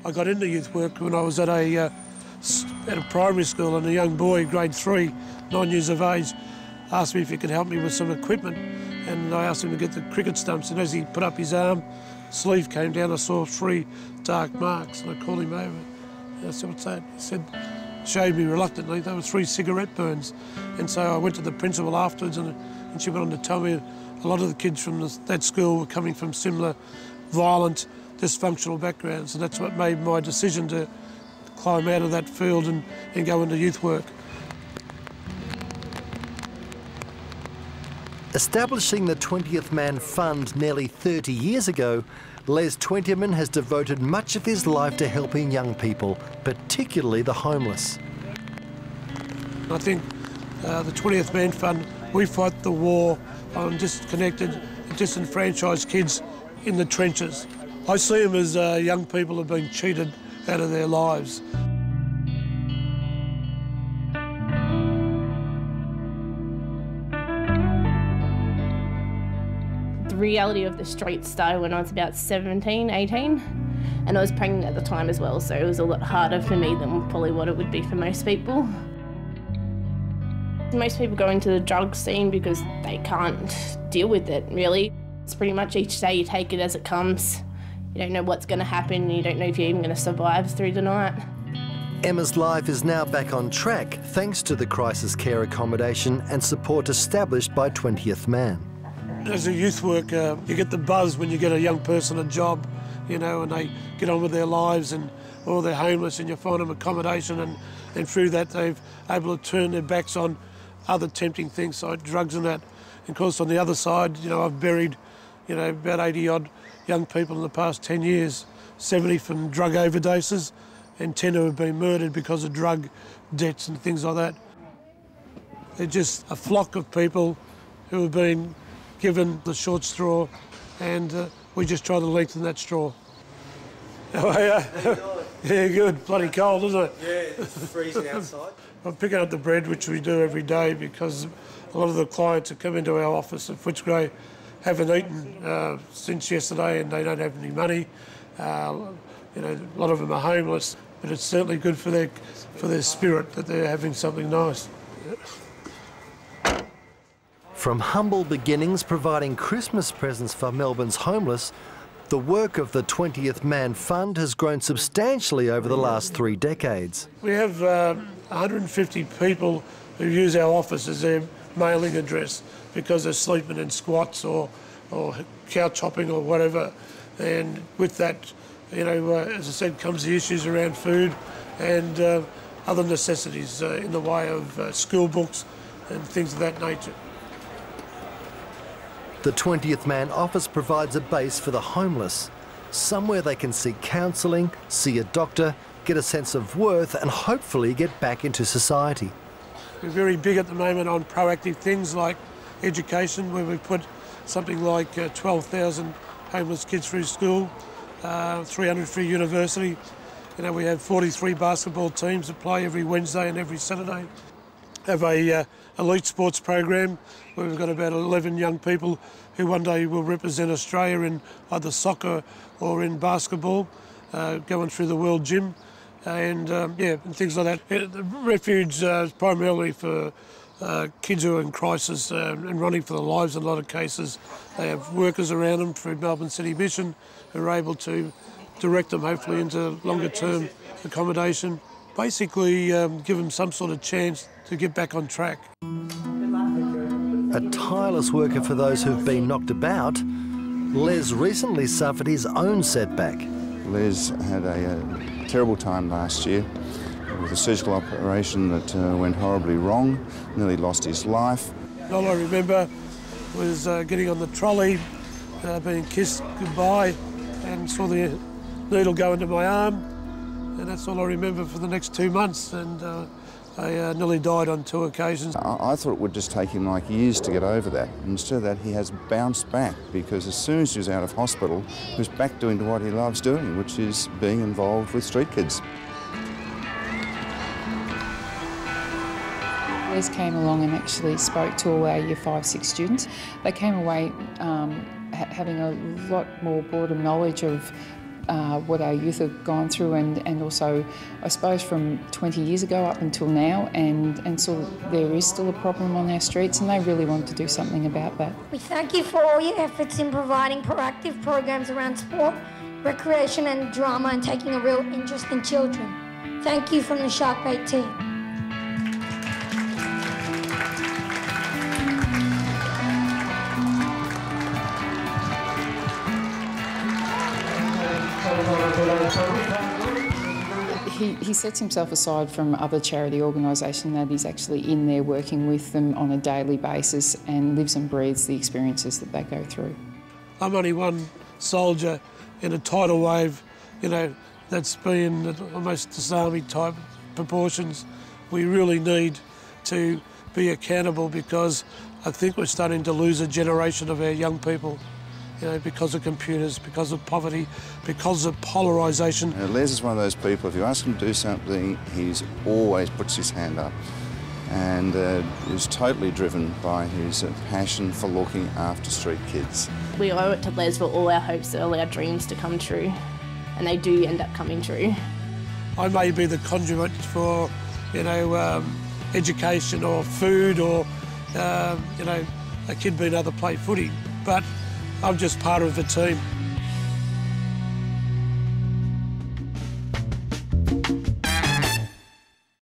I got into youth work when I was at a primary school, and a young boy, grade 3, 9 years of age, asked me if he could help me with some equipment, and I asked him to get the cricket stumps, and as he put up his arm, sleeve came down, I saw 3 dark marks, and I called him over. And I said, "What's that?" He said, showed me reluctantly, they were 3 cigarette burns. And so I went to the principal afterwards, and she went on to tell me a lot of the kids from that school were coming from similar violent, dysfunctional backgrounds, and that's what made my decision to climb out of that field and go into youth work. Establishing the 20th Man Fund nearly 30 years ago, Les Twentyman has devoted much of his life to helping young people, particularly the homeless. I think the 20th Man Fund, we fight the war on disconnected, disenfranchised kids in the trenches. I see them as young people who have been cheated out of their lives. The reality of the streets started when I was about 17, 18, and I was pregnant at the time as well, so it was a lot harder for me than probably what it would be for most people. Most people go into the drug scene because they can't deal with it, really. It's pretty much each day you take it as it comes. You don't know what's going to happen, you don't know if you're even going to survive through the night. Emma's life is now back on track thanks to the crisis care accommodation and support established by 20th Man. As a youth worker, you get the buzz when you get a young person a job, you know, and they get on with their lives, or they're homeless and you find them accommodation, and through that they're able to turn their backs on other tempting things like drugs and that. And of course on the other side, you know, I've buried, you know, about 80-odd young people in the past 10 years, 70 from drug overdoses and 10 who have been murdered because of drug debts and things like that. They're just a flock of people who have been given the short straw, and we just try to lengthen that straw. How are you? Yeah, good. Bloody cold, isn't it? Yeah, it's freezing outside. I'm picking up the bread, which we do every day, because a lot of the clients that come into our office at Footscray haven't eaten since yesterday, and they don't have any money. You know, a lot of them are homeless, but it's certainly good for their spirit that they're having something nice. From humble beginnings providing Christmas presents for Melbourne's homeless, the work of the 20th Man Fund has grown substantially over the last 3 decades. We have 150 people who use our office as their mailing address because they're sleeping in squats or couch hopping or whatever. And with that, you know, as I said, comes the issues around food and other necessities in the way of school books and things of that nature. The 20th Man office provides a base for the homeless, somewhere they can seek counselling, see a doctor, get a sense of worth and hopefully get back into society. We're very big at the moment on proactive things like education, where we've put something like 12,000 homeless kids through school, 300 through university. You know, we have 43 basketball teams that play every Wednesday and every Saturday. Have a elite sports program where we've got about 11 young people who one day will represent Australia in either soccer or in basketball, going through the World Gym and and things like that. The refuge is primarily for kids who are in crisis and running for their lives in a lot of cases. They have workers around them through Melbourne City Mission who are able to direct them hopefully into longer term accommodation. Basically give them some sort of chance to get back on track. A tireless worker for those who've been knocked about, Les recently suffered his own setback. Les had a terrible time last year with a surgical operation that went horribly wrong, nearly lost his life. All I remember was getting on the trolley, being kissed goodbye, and saw the needle go into my arm, and that's all I remember for the next 2 months, and I nearly died on 2 occasions. I thought it would just take him like years to get over that. Instead of that, he has bounced back, because as soon as he was out of hospital, he was back doing what he loves doing, which is being involved with street kids. Les came along and actually spoke to all our Year 5, 6 students. They came away having a lot more broader knowledge of what our youth have gone through, and also, I suppose, from 20 years ago up until now, and so there is still a problem on our streets, and they really want to do something about that. We thank you for all your efforts in providing proactive programs around sport, recreation and drama, and taking a real interest in children. Thank you from the Sharkbait team. He sets himself aside from other charity organisations, that he's actually in there working with them on a daily basis and lives and breathes the experiences that they go through. I'm only one soldier in a tidal wave, you know, that's been at almost tsunami type proportions. We really need to be accountable, because I think we're starting to lose a generation of our young people, you know, because of computers, because of poverty, because of polarisation. Les is one of those people, if you ask him to do something, he's always puts his hand up, and is totally driven by his passion for looking after street kids. We owe it to Les for all our hopes, all our dreams to come true, and they do end up coming true. I may be the conduit for, you know, education or food or, you know, a kid being able to play footy, but I'm just part of the team.